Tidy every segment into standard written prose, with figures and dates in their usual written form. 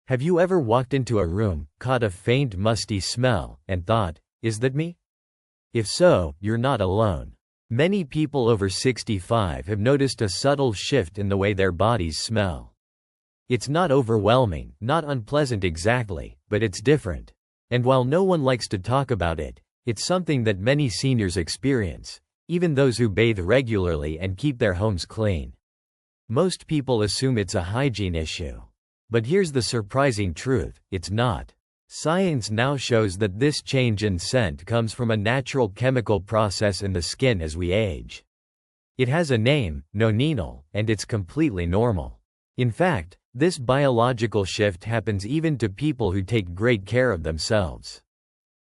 Have you ever walked into a room, caught a faint musty smell, and thought, "Is that me?" If so, you're not alone. Many people over 65 have noticed a subtle shift in the way their bodies smell. It's not overwhelming, not unpleasant exactly, but it's different. And while no one likes to talk about it, it's something that many seniors experience, even those who bathe regularly and keep their homes clean. Most people assume it's a hygiene issue. But here's the surprising truth: it's not. Science now shows that this change in scent comes from a natural chemical process in the skin as we age. It has a name, nonenal, and it's completely normal. In fact, this biological shift happens even to people who take great care of themselves.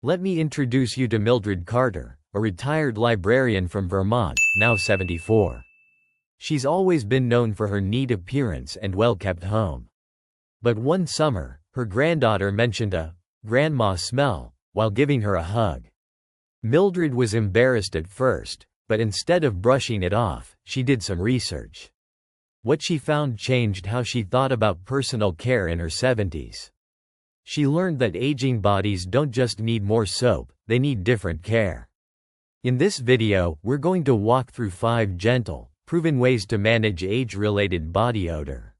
Let me introduce you to Mildred Carter, a retired librarian from Vermont, now 74. She's always been known for her neat appearance and well-kept home. But one summer, her granddaughter mentioned a grandma smell while giving her a hug. Mildred was embarrassed at first, but instead of brushing it off, she did some research. What she found changed how she thought about personal care in her 70s. She learned that aging bodies don't just need more soap, they need different care. In this video, we're going to walk through 5 gentle, proven ways to manage age-related body odor.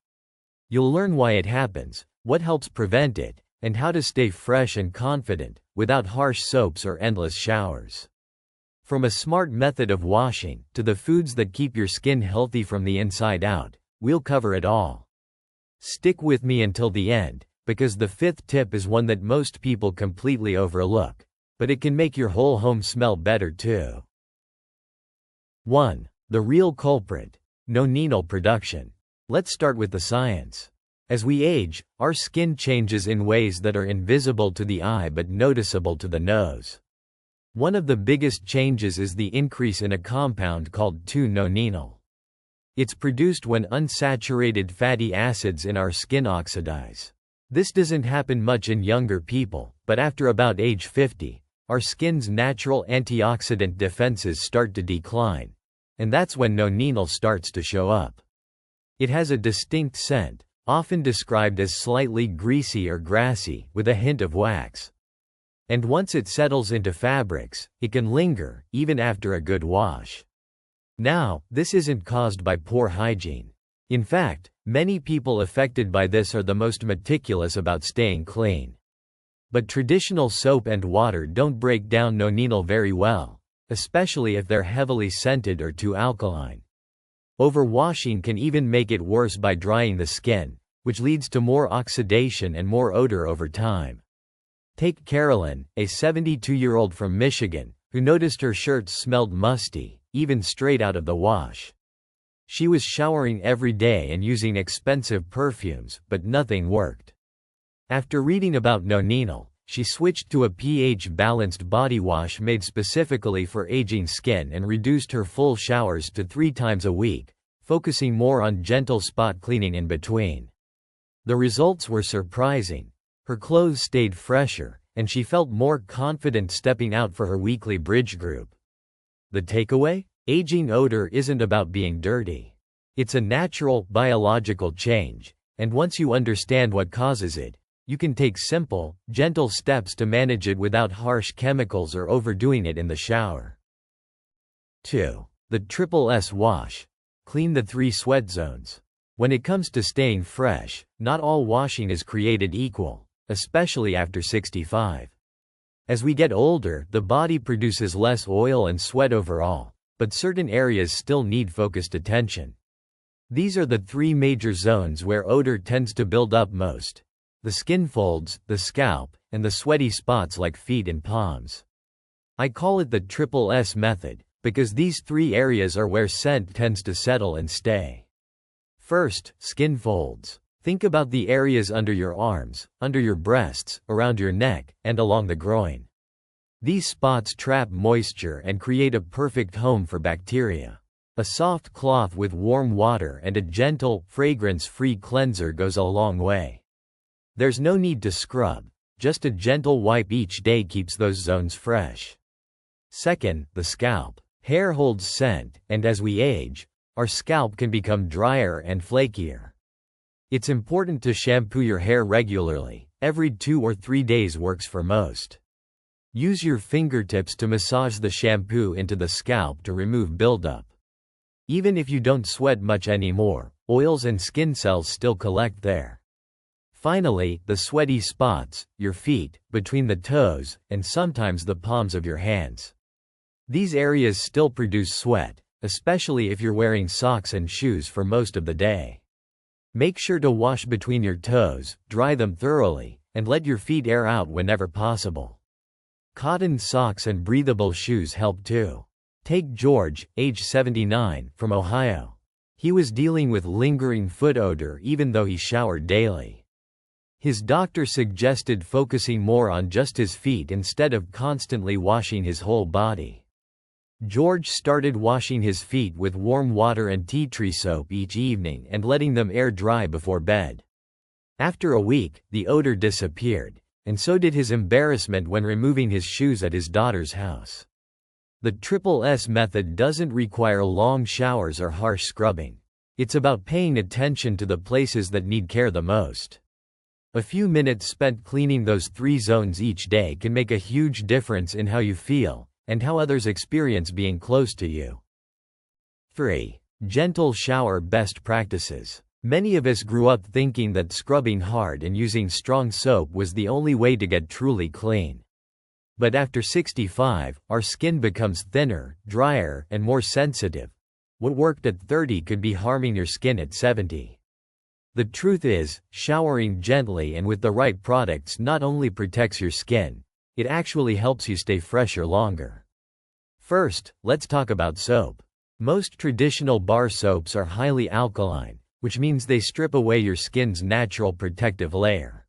You'll learn why it happens, what helps prevent it, and how to stay fresh and confident, without harsh soaps or endless showers. From a smart method of washing, to the foods that keep your skin healthy from the inside out, we'll cover it all. Stick with me until the end, because the 5th tip is one that most people completely overlook, but it can make your whole home smell better too. 1. The real culprit: nonenal production. Let's start with the science. As we age, our skin changes in ways that are invisible to the eye but noticeable to the nose. One of the biggest changes is the increase in a compound called 2-nonenal. It's produced when unsaturated fatty acids in our skin oxidize. This doesn't happen much in younger people, but after about age 50, our skin's natural antioxidant defenses start to decline. And that's when nonenal starts to show up. It has a distinct scent, often described as slightly greasy or grassy, with a hint of wax. And once it settles into fabrics, it can linger, even after a good wash. Now, this isn't caused by poor hygiene. In fact, many people affected by this are the most meticulous about staying clean. But traditional soap and water don't break down nonenal very well, especially if they're heavily scented or too alkaline. Overwashing can even make it worse by drying the skin, which leads to more oxidation and more odor over time. Take Carolyn, a 72-year-old from Michigan, who noticed her shirts smelled musty, even straight out of the wash. She was showering every day and using expensive perfumes, but nothing worked. After reading about nonenal, she switched to a pH-balanced body wash made specifically for aging skin and reduced her full showers to 3 times a week, focusing more on gentle spot cleaning in between. The results were surprising. Her clothes stayed fresher, and she felt more confident stepping out for her weekly bridge group. The takeaway? Aging odor isn't about being dirty. It's a natural, biological change, and once you understand what causes it, you can take simple, gentle steps to manage it without harsh chemicals or overdoing it in the shower. 2. The Triple S wash. Clean the 3 sweat zones. When it comes to staying fresh, not all washing is created equal, especially after 65. As we get older, the body produces less oil and sweat overall, but certain areas still need focused attention. These are the 3 major zones where odor tends to build up most: the skin folds, the scalp, and the sweaty spots like feet and palms. I call it the Triple S method, because these 3 areas are where scent tends to settle and stay. First, skin folds. Think about the areas under your arms, under your breasts, around your neck, and along the groin. These spots trap moisture and create a perfect home for bacteria. A soft cloth with warm water and a gentle, fragrance-free cleanser goes a long way. There's no need to scrub, just a gentle wipe each day keeps those zones fresh. Second, the scalp. Hair holds scent, and as we age, our scalp can become drier and flakier. It's important to shampoo your hair regularly. Every 2 or 3 days works for most. Use your fingertips to massage the shampoo into the scalp to remove buildup. Even if you don't sweat much anymore, oils and skin cells still collect there. Finally, the sweaty spots, your feet, between the toes, and sometimes the palms of your hands. These areas still produce sweat, especially if you're wearing socks and shoes for most of the day. Make sure to wash between your toes, dry them thoroughly, and let your feet air out whenever possible. Cotton socks and breathable shoes help too. Take George, age 79, from Ohio. He was dealing with lingering foot odor even though he showered daily. His doctor suggested focusing more on just his feet instead of constantly washing his whole body. George started washing his feet with warm water and tea tree soap each evening and letting them air dry before bed. After a week, the odor disappeared, and so did his embarrassment when removing his shoes at his daughter's house. The SSS method doesn't require long showers or harsh scrubbing. It's about paying attention to the places that need care the most. A few minutes spent cleaning those 3 zones each day can make a huge difference in how you feel and how others experience being close to you. 3. Gentle shower best practices. Many of us grew up thinking that scrubbing hard and using strong soap was the only way to get truly clean. But after 65, our skin becomes thinner, drier, and more sensitive. What worked at 30 could be harming your skin at 70. The truth is, showering gently and with the right products not only protects your skin, it actually helps you stay fresher longer. First, let's talk about soap. Most traditional bar soaps are highly alkaline, which means they strip away your skin's natural protective layer.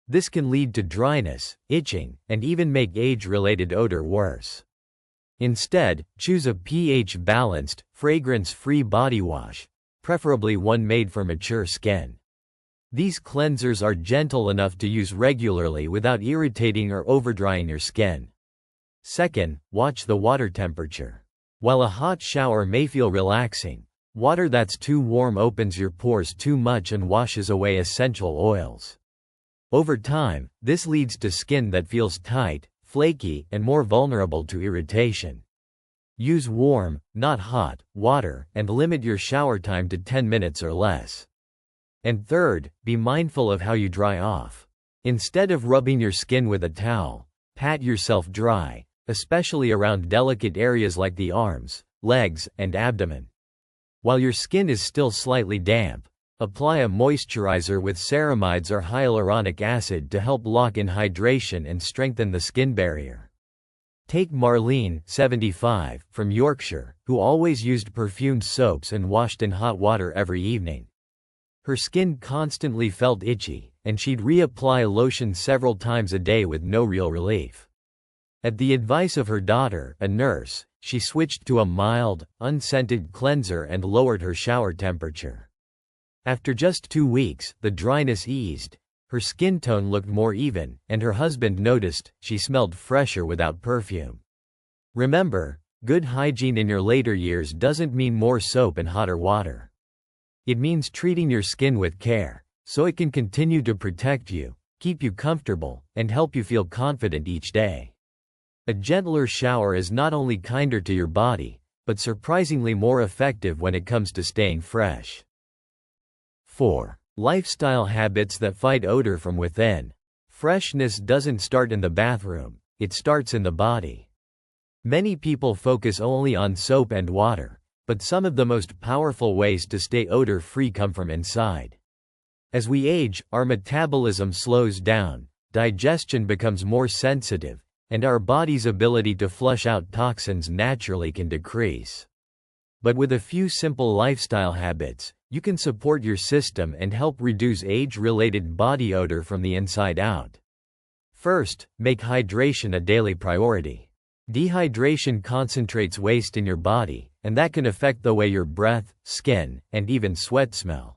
This can lead to dryness, itching, and even make age-related odor worse. Instead, choose a pH-balanced, fragrance-free body wash, preferably one made for mature skin. These cleansers are gentle enough to use regularly without irritating or overdrying your skin. Second, watch the water temperature. While a hot shower may feel relaxing, water that's too warm opens your pores too much and washes away essential oils. Over time, this leads to skin that feels tight, flaky, and more vulnerable to irritation. Use warm, not hot, water, and limit your shower time to 10 minutes or less. And third, be mindful of how you dry off. Instead of rubbing your skin with a towel, pat yourself dry, especially around delicate areas like the arms, legs, and abdomen. While your skin is still slightly damp, apply a moisturizer with ceramides or hyaluronic acid to help lock in hydration and strengthen the skin barrier. Take Marlene, 75, from Yorkshire, who always used perfumed soaps and washed in hot water every evening. Her skin constantly felt itchy, and she'd reapply lotion several times a day with no real relief. At the advice of her daughter, a nurse, she switched to a mild, unscented cleanser and lowered her shower temperature. After just 2 weeks, the dryness eased, her skin tone looked more even, and her husband noticed she smelled fresher without perfume. Remember, good hygiene in your later years doesn't mean more soap and hotter water. It means treating your skin with care, so it can continue to protect you, keep you comfortable, and help you feel confident each day. A gentler shower is not only kinder to your body, but surprisingly more effective when it comes to staying fresh. 4. Lifestyle habits that fight odor from within. Freshness doesn't start in the bathroom, it starts in the body. Many people focus only on soap and water, but some of the most powerful ways to stay odor-free come from inside. As we age, our metabolism slows down, digestion becomes more sensitive, and our body's ability to flush out toxins naturally can decrease. But with a few simple lifestyle habits, you can support your system and help reduce age-related body odor from the inside out. First, make hydration a daily priority. Dehydration concentrates waste in your body, and that can affect the way your breath, skin, and even sweat smell.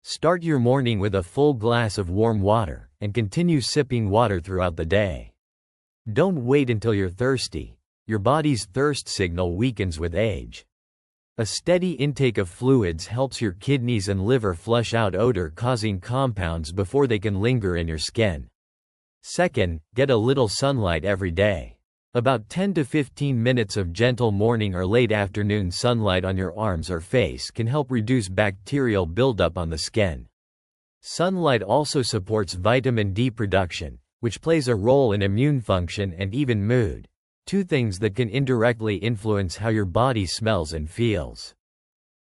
Start your morning with a full glass of warm water, and continue sipping water throughout the day. Don't wait until you're thirsty. Your body's thirst signal weakens with age. A steady intake of fluids helps your kidneys and liver flush out odor-causing compounds before they can linger in your skin. Second, get a little sunlight every day. About 10 to 15 minutes of gentle morning or late afternoon sunlight on your arms or face can help reduce bacterial buildup on the skin. Sunlight also supports vitamin D production, which plays a role in immune function and even mood, two things that can indirectly influence how your body smells and feels.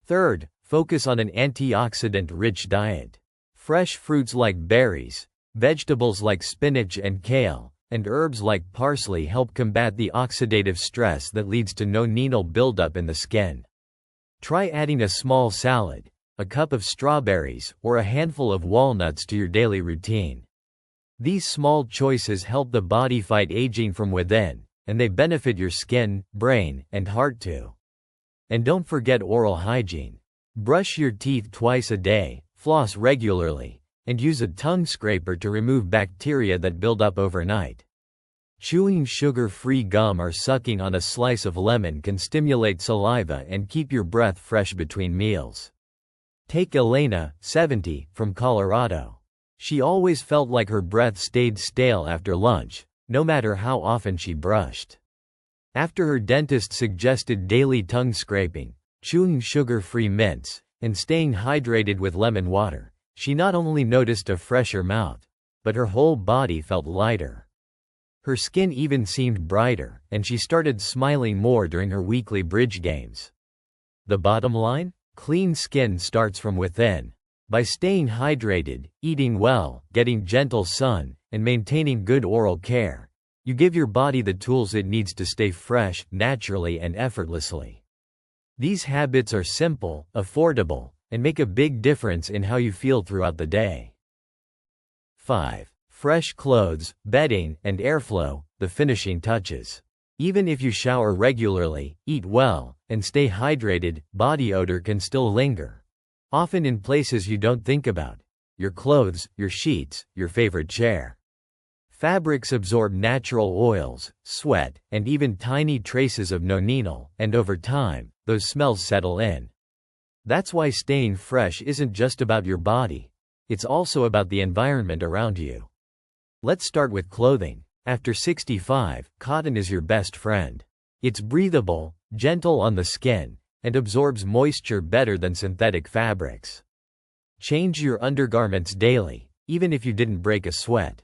Third, focus on an antioxidant-rich diet. Fresh fruits like berries, vegetables like spinach and kale, and herbs like parsley help combat the oxidative stress that leads to nonenal buildup in the skin. Try adding a small salad, a cup of strawberries, or a handful of walnuts to your daily routine. These small choices help the body fight aging from within, and they benefit your skin, brain, and heart too. And don't forget oral hygiene. Brush your teeth twice a day, floss regularly, and use a tongue scraper to remove bacteria that build up overnight. Chewing sugar-free gum or sucking on a slice of lemon can stimulate saliva and keep your breath fresh between meals. Take Elena, 70, from Colorado. She always felt like her breath stayed stale after lunch, no matter how often she brushed. After her dentist suggested daily tongue scraping, chewing sugar-free mints, and staying hydrated with lemon water, she not only noticed a fresher mouth, but her whole body felt lighter. Her skin even seemed brighter, and she started smiling more during her weekly bridge games. The bottom line? Clean skin starts from within. By staying hydrated, eating well, getting gentle sun, and maintaining good oral care, you give your body the tools it needs to stay fresh, naturally and effortlessly. These habits are simple, affordable, and make a big difference in how you feel throughout the day. 5. Fresh clothes, bedding, and airflow, the finishing touches. Even if you shower regularly, eat well, and stay hydrated, body odor can still linger. Often in places you don't think about. Your clothes, your sheets, your favorite chair. Fabrics absorb natural oils, sweat, and even tiny traces of nonenal, and over time, those smells settle in. That's why staying fresh isn't just about your body. It's also about the environment around you. Let's start with clothing. After 65, cotton is your best friend. It's breathable, gentle on the skin, and absorbs moisture better than synthetic fabrics. Change your undergarments daily, even if you didn't break a sweat.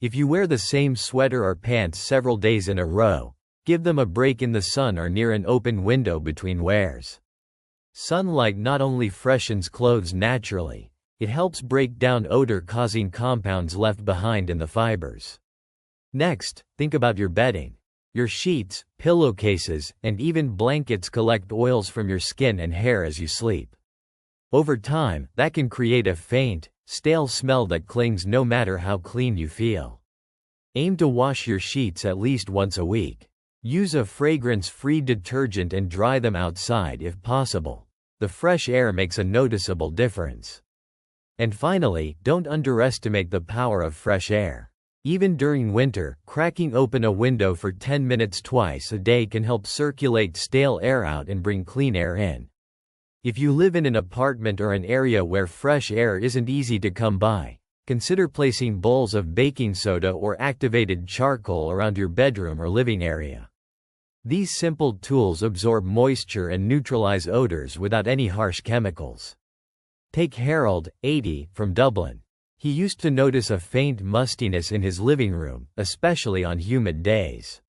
If you wear the same sweater or pants several days in a row, give them a break in the sun or near an open window between wears. Sunlight not only freshens clothes naturally, it helps break down odor-causing compounds left behind in the fibers. Next, think about your bedding. Your sheets, pillowcases, and even blankets collect oils from your skin and hair as you sleep. Over time, that can create a faint, stale smell that clings no matter how clean you feel. Aim to wash your sheets at least once a week. Use a fragrance-free detergent and dry them outside if possible. The fresh air makes a noticeable difference. And finally, don't underestimate the power of fresh air. Even during winter, cracking open a window for 10 minutes twice a day can help circulate stale air out and bring clean air in. If you live in an apartment or an area where fresh air isn't easy to come by, consider placing bowls of baking soda or activated charcoal around your bedroom or living area. These simple tools absorb moisture and neutralize odors without any harsh chemicals. Take Harold, 80, from Dublin. He used to notice a faint mustiness in his living room, especially on humid days.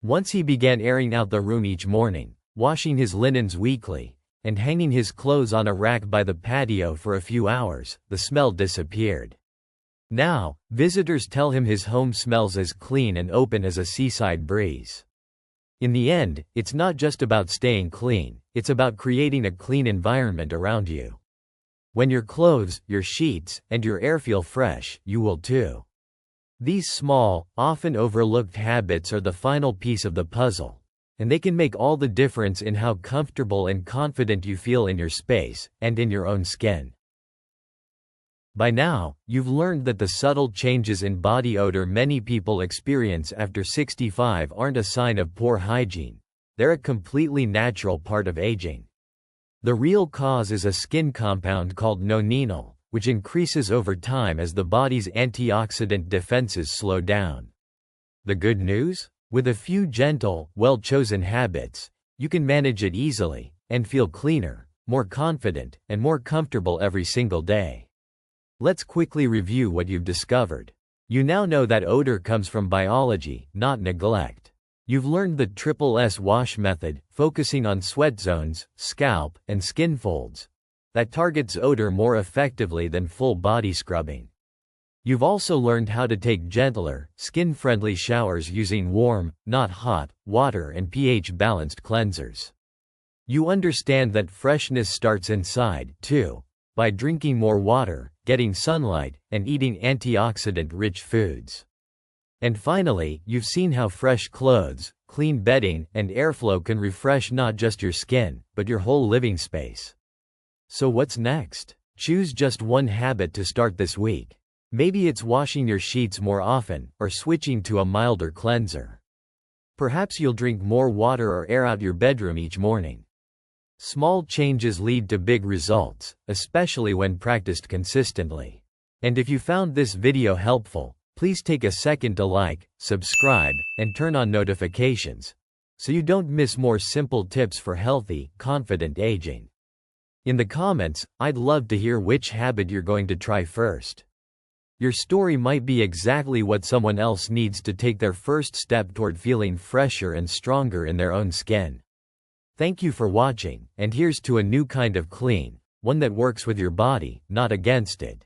Once he began airing out the room each morning, washing his linens weekly, and hanging his clothes on a rack by the patio for a few hours, the smell disappeared. Now, visitors tell him his home smells as clean and open as a seaside breeze. In the end, it's not just about staying clean, it's about creating a clean environment around you. When your clothes, your sheets, and your air feel fresh, you will too. These small, often overlooked habits are the final piece of the puzzle, and they can make all the difference in how comfortable and confident you feel in your space, and in your own skin. By now, you've learned that the subtle changes in body odor many people experience after 65 aren't a sign of poor hygiene. They're a completely natural part of aging. The real cause is a skin compound called nonenal, which increases over time as the body's antioxidant defenses slow down. The good news? With a few gentle, well-chosen habits, you can manage it easily and feel cleaner, more confident, and more comfortable every single day. Let's quickly review what you've discovered. You now know that odor comes from biology, not neglect. You've learned the triple S wash method, focusing on sweat zones, scalp, and skin folds, that targets odor more effectively than full body scrubbing. You've also learned how to take gentler, skin-friendly showers using warm, not hot, water and pH-balanced cleansers. You understand that freshness starts inside, too, by drinking more water, getting sunlight, and eating antioxidant-rich foods. And finally, you've seen how fresh clothes, clean bedding, and airflow can refresh not just your skin, but your whole living space. So what's next? Choose just one habit to start this week. Maybe it's washing your sheets more often, or switching to a milder cleanser. Perhaps you'll drink more water or air out your bedroom each morning. Small changes lead to big results, especially when practiced consistently. And if you found this video helpful, please take a second to like, subscribe, and turn on notifications, so you don't miss more simple tips for healthy, confident aging. In the comments, I'd love to hear which habit you're going to try first. Your story might be exactly what someone else needs to take their first step toward feeling fresher and stronger in their own skin. Thank you for watching, and here's to a new kind of clean, one that works with your body, not against it.